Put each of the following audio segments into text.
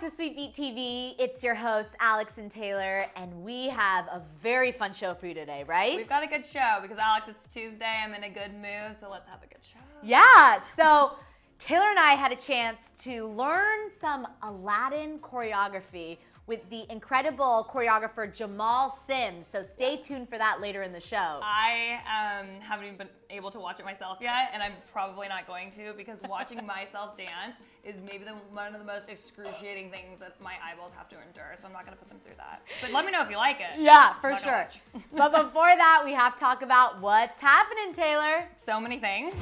to SweetBeat TV. It's your hosts, Alex and Taylor, and we have a very fun show for you today, right? We've got a good show because, Alex, it's Tuesday. I'm in a good mood, so let's have a good show. Yeah, so Taylor and I had a chance to learn some Aladdin choreography with the incredible choreographer Jamal Sims, so stay tuned for that later in the show. I haven't even been able to watch it myself yet, and I'm probably not going to because watching myself dance is maybe one of the most excruciating things that my eyeballs have to endure, so I'm not going to put them through that. But let me know if you like it. Yeah, for sure. But before that, we have to talk about what's happening, Taylor. So many things.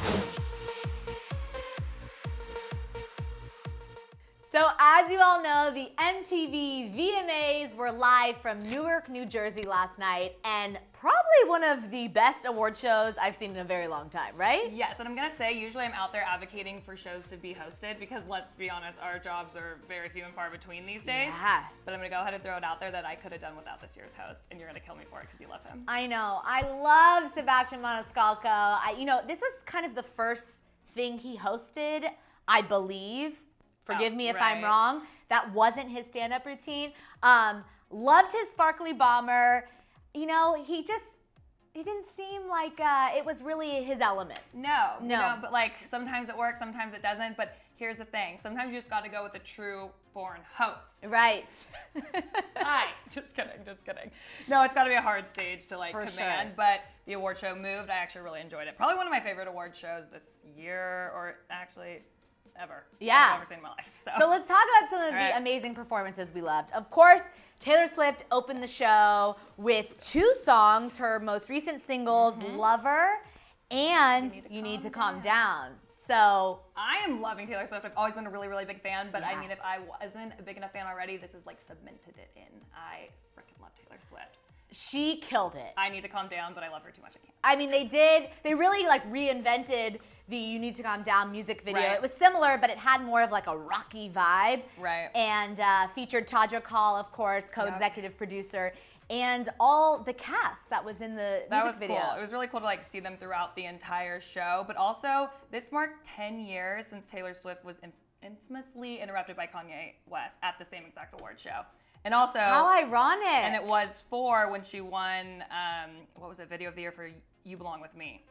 So as you all know, the MTV VMAs were live from Newark, New Jersey last night, and probably one of the best award shows I've seen in a very long time, right? Yes, and I'm going to say, usually I'm out there advocating for shows to be hosted because, let's be honest, our jobs are very few and far between these days. Yeah. But I'm going to go ahead and throw it out there that I could have done without this year's host, and you're going to kill me for it because you love him. I know. I love Sebastian Maniscalco. This was kind of the first thing he hosted, I believe. Forgive me if I'm wrong. That wasn't his stand-up routine. Loved his sparkly bomber. He didn't seem like it was really his element. No, but like sometimes it works, sometimes it doesn't. But here's the thing: sometimes you just got to go with a true born host. Right. Just kidding. No, it's got to be a hard stage to For command. sure. But the award show moved. I actually really enjoyed it. Probably one of my favorite award shows this year, or actually ever. Yeah. I've ever seen in my life. So let's talk about some of the amazing performances we loved. Of course, Taylor Swift opened the show with two songs, her most recent singles, Lover and You Need to Calm Down. So I am loving Taylor Swift. I've always been a really, really big fan, but Yeah. I mean, if I wasn't a big enough fan already, this is like cemented it in. I freaking love Taylor Swift. she killed it. I need to calm down, but I love her too much. I can't. I mean, they really reinvented the You Need to Calm Down music video. Right. It was similar, but it had more of a rocky vibe. Right. And featured Tadra Hall, of course, co-executive producer, and all the cast that was in the music video. Cool. It was really cool to see them throughout the entire show. But also, this marked 10 years since Taylor Swift was infamously interrupted by Kanye West at the same exact award show. And also, How ironic. And it was for when she won, Video of the Year for You Belong With Me.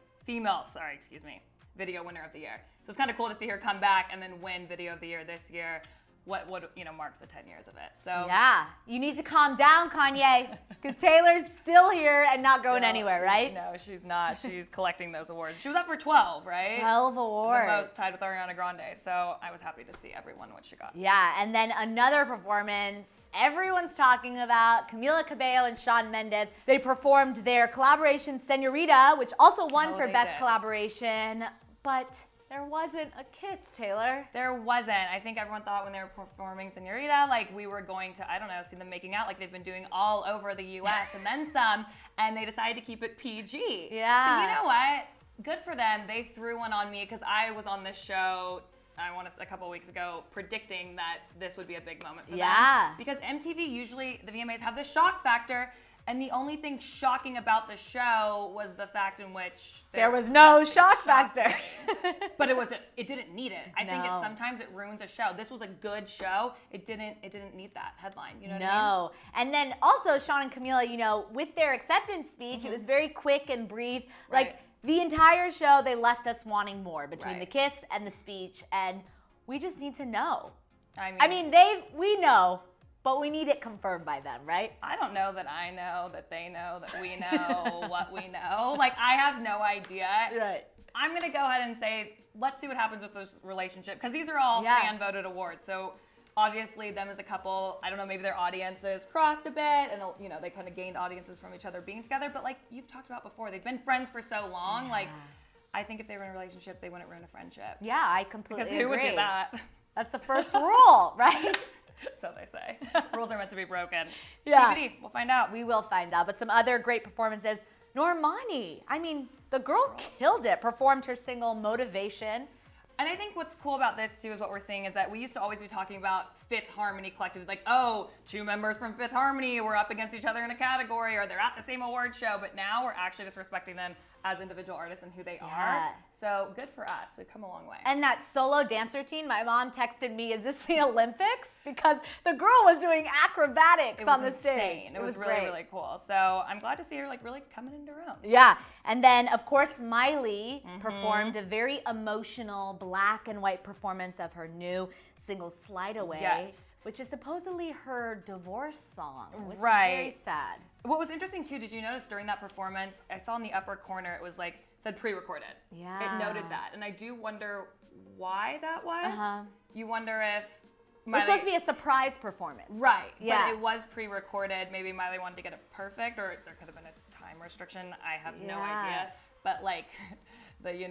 Video winner of the year. So it's kind of cool to see her come back and then win Video of the Year this year. What marks the 10 years of it. So yeah, you need to calm down, Kanye, because Taylor's still here and not going anywhere, right? No, she's not. She's collecting those awards. She was up for 12, right? 12 awards. The most, tied with Ariana Grande. So I was happy to see everyone what she got. Yeah, and then another performance everyone's talking about, Camila, Cabello, and Shawn Mendes. They performed their collaboration, Señorita, which also won for Best Collaboration, but there wasn't a kiss, Taylor. There wasn't. I think everyone thought when they were performing Señorita, we were going to, see them making out like they've been doing all over the U.S. and then some, and they decided to keep it PG. Yeah. But you know what? Good for them. They threw one on me because I was on this show, a couple weeks ago, predicting that this would be a big moment for them. Because MTV usually, the VMAs have this shock factor, and the only thing shocking about the show was the fact in which there was no shock factor. But it didn't need it. I think sometimes it ruins a show. This was a good show. It didn't need that headline. You know what I mean? No. And then also Shawn and Camila, with their acceptance speech, it was very quick and brief. Right. The entire show, they left us wanting more between the kiss and the speech, and we just need to know. We know. But we need it confirmed by them, right? I don't know that I know, that they know, that we know what we know. I have no idea. Right. I'm going to go ahead and say, let's see what happens with this relationship. Because these are all fan-voted awards. So obviously them as a couple, I don't know, maybe their audiences crossed a bit. And, they kind of gained audiences from each other being together. But you've talked about before, they've been friends for so long. Yeah. I think if they were in a relationship, they wouldn't ruin a friendship. Yeah, I completely agree. Because who would do that? That's the first rule, right? So they say. Rules are meant to be broken. Yeah. TBD, we'll find out. We will find out. But some other great performances. Normani. The girl killed it. Performed her single, Motivation. And I think what's cool about this, too, is what we're seeing is that we used to always be talking about Fifth Harmony Collective. Two members from Fifth Harmony were up against each other in a category, or they're at the same award show. But now we're actually just respecting them as individual artists and who they are. So good for us. We've come a long way. And that solo dance routine, my mom texted me, is this the Olympics? Because the girl was doing acrobatics on the stage. It was really, really cool. So I'm glad to see her like really coming into her own. Yeah. And then, of course, Miley performed a very emotional black and white performance of her new single Slide Away, which is supposedly her divorce song, which is very sad. What was interesting too, did you notice during that performance, I saw in the upper corner, it was like, said pre-recorded. Yeah. It noted that. And I do wonder why that was. You wonder if It was supposed to be a surprise performance. Right. Yeah. But it was pre-recorded. Maybe Miley wanted to get it perfect, or there could have been a time restriction. I have no idea. But like the,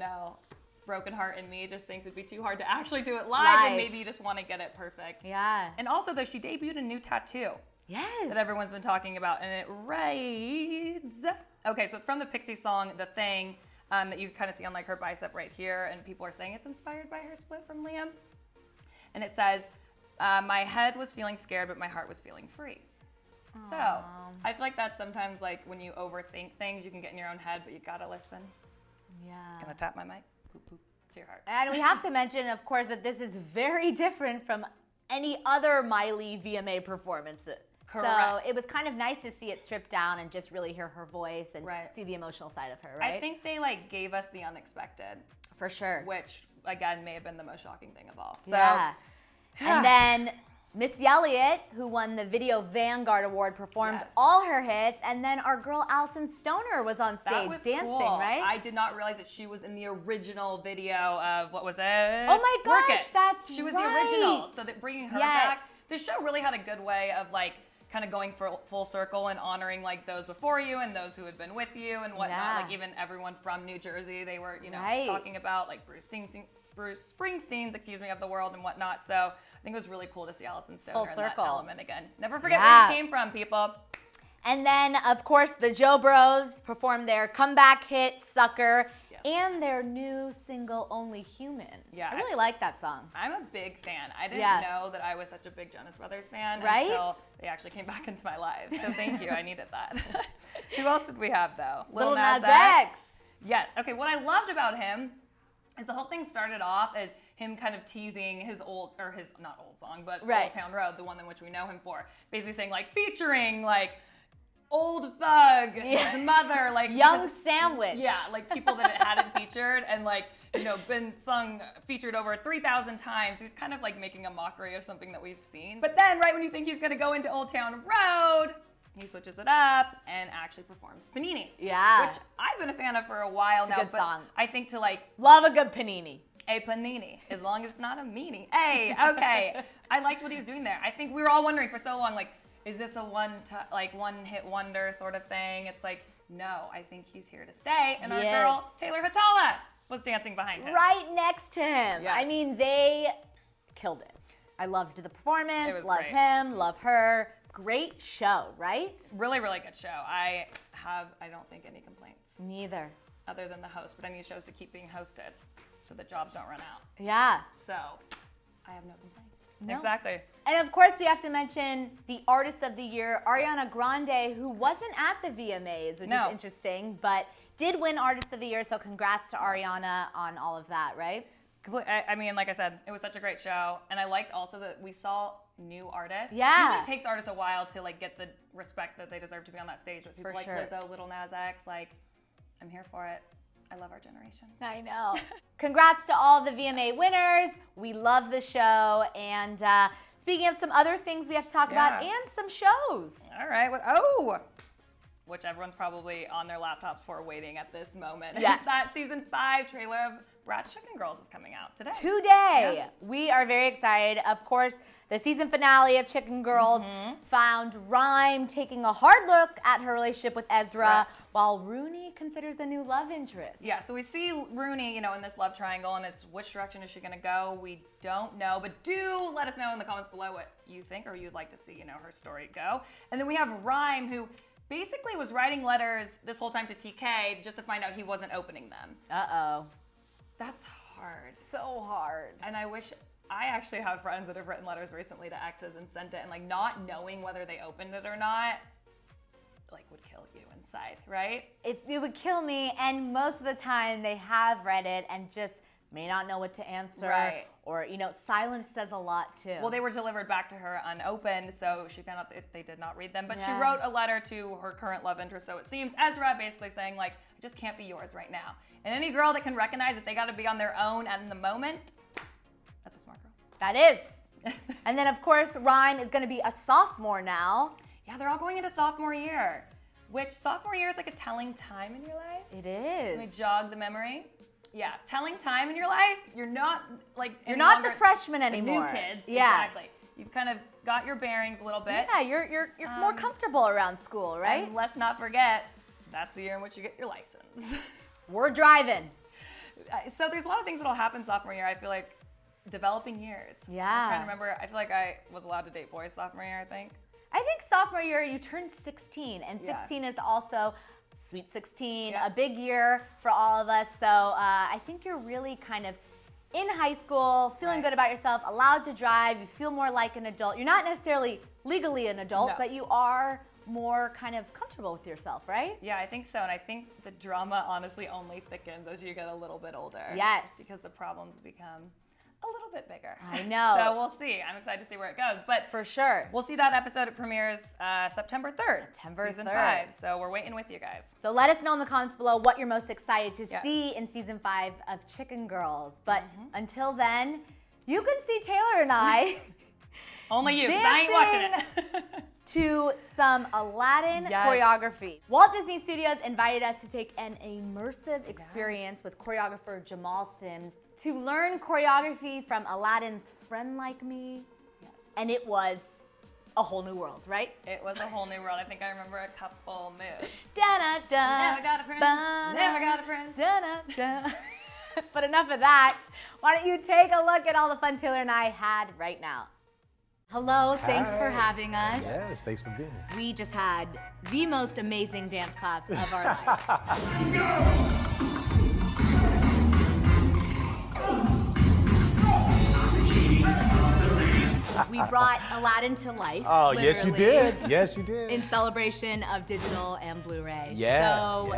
broken heart in me just thinks it'd be too hard to actually do it live. And maybe you just want to get it perfect. Yeah. And also though, she debuted a new tattoo. Yes. That everyone's been talking about, and it reads. Okay, so it's from the Pixie song "The Thing," that you kind of see on like her bicep right here, and people are saying it's inspired by her split from Liam. And it says, "My head was feeling scared, but my heart was feeling free." Aww. So I feel like that's sometimes like when you overthink things, you can get in your own head, but you gotta listen. Yeah. Gonna tap my mic, poop poop to your heart. And we have to mention, of course, that this is very different from any other Miley VMA performances. Correct. So it was kind of nice to see it stripped down and just really hear her voice and see the emotional side of her, right? I think they like gave us the unexpected. For sure. Which, again, may have been the most shocking thing of all. So, yeah. And then Missy Elliot, who won the Video Vanguard Award, performed all her hits. And then our girl Allison Stoner was on stage dancing, right? I did not realize that she was in the original video of, what was it? Oh my gosh, that's She was the original. So that bringing her back. This show really had a good way of like, kind of going full circle and honoring like those before you and those who had been with you and whatnot. Like even everyone from New Jersey, they were, talking about like Bruce Springsteen's, of the world and whatnot. So I think it was really cool to see Allison Stoner in that element again. Never forget where you came from, people. And then, of course, the JoBros performed their comeback hit, Sucker, and their new single, Only Human. Yeah. I really like that song. I'm a big fan. I didn't know that I was such a big Jonas Brothers fan until they actually came back into my life. So thank you. I needed that. Who else did we have, though? Lil Nas X. Yes. Okay, what I loved about him is the whole thing started off as him kind of teasing his not old song, but Old Town Road, the one in which we know him for. Basically saying, like, featuring, like, Old Thug, his mother, like Young Sandwich. Yeah, like people that it hadn't featured and like, been featured over 3,000 times. He's kind of like making a mockery of something that we've seen. But then right when you think he's gonna go into Old Town Road, he switches it up and actually performs Panini. Yeah. Which I've been a fan of for a while now. Good song. I think to like love a good panini. A panini, as long as it's not a meanie. Hey, okay. I liked what he was doing there. I think we were all wondering for so long, like, is this a one-hit wonder sort of thing? It's like, no, I think he's here to stay. And our girl, Taylor Hatala, was dancing behind him. Right next to him. Yes. I mean, they killed it. I loved the performance, love great. him, love her. Great show, right? Really, really good show. I don't think any complaints. Neither. Other than the host, but I need shows to keep being hosted so that jobs don't run out. Yeah. So, I have no complaints. No. Exactly. And of course, we have to mention the Artist of the Year, Ariana Grande, who wasn't at the VMAs, which is interesting, but did win Artist of the Year. So congrats to Ariana on all of that, right? I mean, like I said, it was such a great show, and I liked also that we saw new artists. Yeah. Usually it takes artists a while to like get the respect that they deserve to be on that stage. With people like Lizzo, Lil Nas X, like, I'm here for it. I love our generation. I know. Congrats to all the VMA winners. We love the show. And speaking of some other things we have to talk about and some shows. All right. Which everyone's probably on their laptops for waiting at this moment. Yes. That season 5 trailer of Brat's Chicken Girls is coming out today. Yeah. We are very excited. Of course, the season finale of Chicken Girls found Rhyme taking a hard look at her relationship with Ezra, while Rooney considers a new love interest. Yeah, so we see Rooney, in this love triangle, and it's which direction is she going to go? We don't know, but do let us know in the comments below what you think or you'd like to see, her story go. And then we have Rhyme, who basically was writing letters this whole time to TK just to find out he wasn't opening them. Uh-oh. That's hard. So hard. And I actually have friends that have written letters recently to exes and sent it, and like not knowing whether they opened it or not. like would kill you inside, right? It would kill me, and most of the time they have read it and just may not know what to answer. Right. Or, silence says a lot too. Well, they were delivered back to her unopened, so she found out that they did not read them. But she wrote a letter to her current love interest, so it seems, Ezra basically saying, like, I just can't be yours right now. And any girl that can recognize that they got to be on their own and in the moment, that's a smart girl. That is. And then, of course, Rhyme is going to be a sophomore now. Yeah, they're all going into sophomore year, which sophomore year is like a telling time in your life. It is. Let me jog the memory. Yeah, telling time in your life, you're not like you're not the freshman anymore. New kids, yeah. Exactly. You've kind of got your bearings a little bit. Yeah, you're more comfortable around school, right? And let's not forget, that's the year in which you get your license. We're driving. So there's a lot of things that'll happen sophomore year. I feel like developing years. Yeah. I'm trying to remember. I feel like I was allowed to date boys sophomore year, I think. I think sophomore year you turn 16, and 16 is also Sweet 16, a big year for all of us. So I think you're really kind of in high school, feeling good about yourself, allowed to drive. You feel more like an adult. You're not necessarily legally an adult, but you are more kind of comfortable with yourself, right? Yeah, I think so. And I think the drama honestly only thickens as you get a little bit older. Yes. Because the problems become a little bit bigger. I know. So we'll see. I'm excited to see where it goes. But for sure, we'll see that episode. It premieres September 3rd. September season 3rd. 5. So we're waiting with you guys. So let us know in the comments below what you're most excited to see in season 5 of Chicken Girls. But until then, you can see Taylor and I only you. I ain't watching it. to some Aladdin choreography. Walt Disney Studios invited us to take an immersive experience with choreographer Jamal Sims to learn choreography from Aladdin's Friend Like Me. Yes. And it was a whole new world, right? It was a whole new world. I think I remember a couple moves. Da-da-da. Never got a friend. Never got a friend. Da-da-da. But enough of that. Why don't you take a look at all the fun Taylor and I had right now. Hello, thanks for having us. Yes, thanks for being here. We just had the most amazing dance class of our life. Let's go! We brought Aladdin to life. Oh, yes you did. Yes, you did. In celebration of digital and Blu-ray. Yeah, so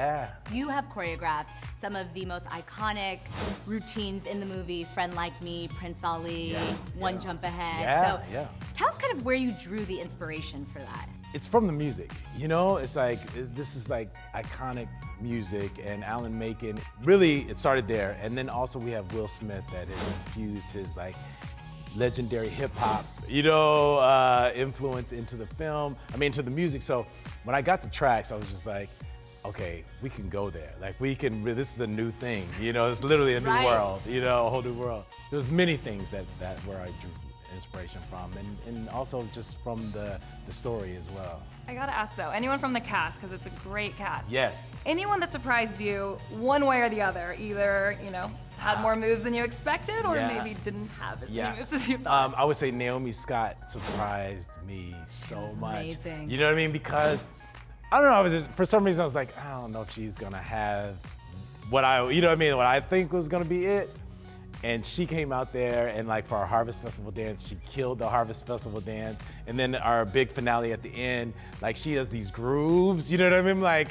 you have choreographed some of the most iconic routines in the movie, Friend Like Me, Prince Ali, One Jump Ahead. Tell us kind of where you drew the inspiration for that. It's from the music, it's like, this is like iconic music, and Alan Menken, really it started there. And then also we have Will Smith that has infused his like legendary hip hop, influence into the film, into the music. So when I got the tracks, I was just like, okay, we can go there. Like this is a new thing, it's literally a new world, a whole new world. There's many things that where I drew inspiration from, and also just from the story as well. I gotta ask though, anyone from the cast, because it's a great cast. Yes. Anyone that surprised you one way or the other, either, had more moves than you expected, or maybe didn't have as many moves as you thought? I would say Naomi Scott surprised me so much. Amazing. You know what I mean? Because, I don't know, for some reason I was like, I don't know if she's gonna have what I think was gonna be it. And she came out there and like for our Harvest Festival dance, she killed the Harvest Festival dance. And then our big finale at the end, like she does these grooves, you know what I mean? Like,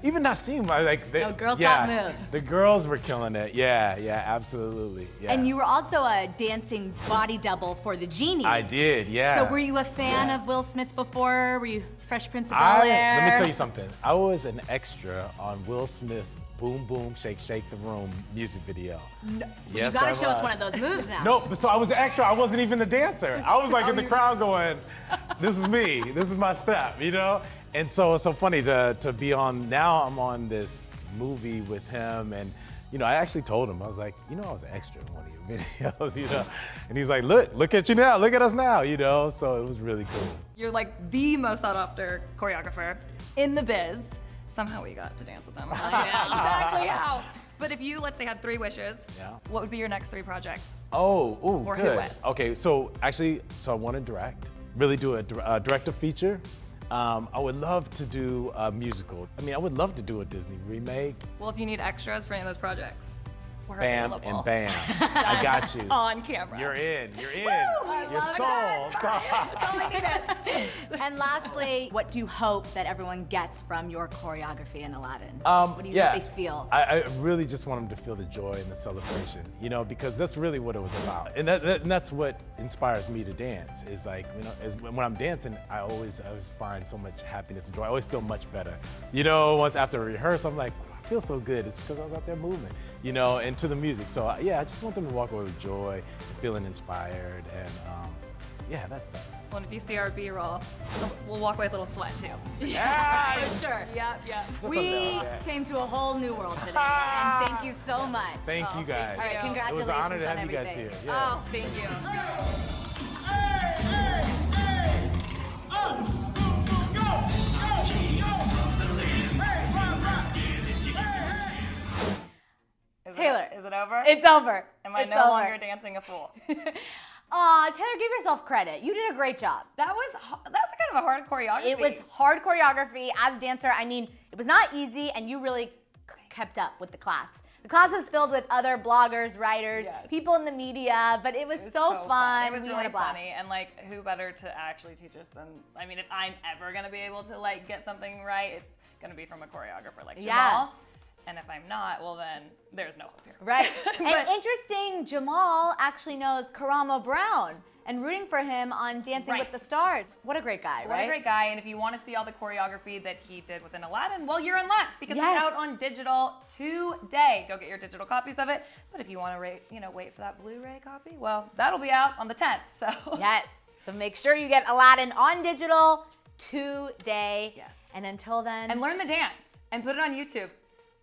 even Nassim, like, girls got moves. The girls were killing it. Yeah, absolutely. Yeah. And you were also a dancing body double for the Genie. I did, yeah. So were you a fan of Will Smith before? Were you Fresh Prince of Bel-Air? Let me tell you something. I was an extra on Will Smith's Boom Boom Shake Shake the Room music video. No, yes, you gotta show us one of those moves now. No, but so I was an extra. I wasn't even the dancer. I was like in the crowd going, this is me. This is my step, And so it's so funny to be on, now I'm on this movie with him, and I actually told him, I was like, I was an extra in one of your videos, And he's like, look at you now, look at us now, So it was really cool. You're like the most sought after choreographer in the biz. Somehow we got to dance with them. Exactly how. But if you, let's say, had 3 wishes, what would be your next 3 projects? Or good. Who with? Okay, so actually, I want to direct, really do a director feature. I would love to do a musical. I would love to do a Disney remake. Well, if you need extras for any of those projects, We're bam, available. and bam. I got you. On camera. You're in. You're in. I You're love sold. That's all I needed. And lastly, what do you hope that everyone gets from your choreography in Aladdin? What do you yeah, hope they feel? I really just want them to feel the joy and the celebration, you know, because that's really what it was about. And that's what inspires me to dance, is like, you know, when I'm dancing, I always find so much happiness and joy. I always feel much better. You know, once after a rehearsal, I'm like, I feel so good. It's because I was out there moving, you know, and to the music. So yeah, I just want them to walk away with joy and feeling inspired. And yeah, that's that. Well, and if you see our B-roll, we'll walk away with a little sweat too. Yeah, For sure. Yep. We came to a whole new world today, and thank you so much. Thank you guys. All right, you. congratulations It was an honor to on have you guys everything. here. Yeah. Oh, thank you. Taylor. Is it over? It's over. Am I It's no over. longer dancing a fool? Aw, Taylor, give yourself credit. You did a great job. That was kind of a hard choreography. It was hard choreography. As a dancer, I mean, it was not easy, and you really kept up with the class. The class was filled with other bloggers, writers, Yes. people in the media, but it was so fun. It was We really had a blast. funny, and like, who better to actually teach us than? I mean, if I'm ever gonna be able to like get something right, it's gonna be from a choreographer like Jamal. Yeah. And if I'm not, well then there's no hope here. Right. But- And interesting, Jamal actually knows Karamo Brown and rooting for him on Dancing with Right. the Stars. What a great guy, What right? a great guy, and if you want to see all the choreography that he did within Aladdin, well, you're in luck because Yes. it's out on digital today. Go get your digital copies of it. But if you want to wait for that Blu-ray copy, well, that'll be out on the 10th. So Yes. So make sure you get Aladdin on digital today. Yes. And until then. and learn the dance and put it on YouTube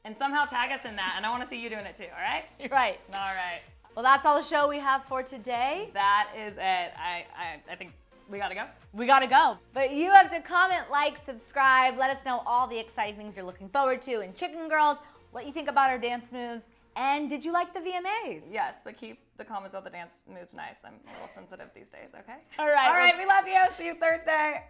and somehow tag us in that. And I want to see you doing it too. All right? You're right. All right. Well, that's all the show we have for today. That is it. I think we gotta go. We gotta go. But you have to comment, like, subscribe. Let us know all the exciting things you're looking forward to in Chicken Girls, what you think about our dance moves, and did you like the VMAs? Yes, but keep the comments about the dance moves nice. I'm a little sensitive these days. Okay. All right. All right. We love you. See you Thursday.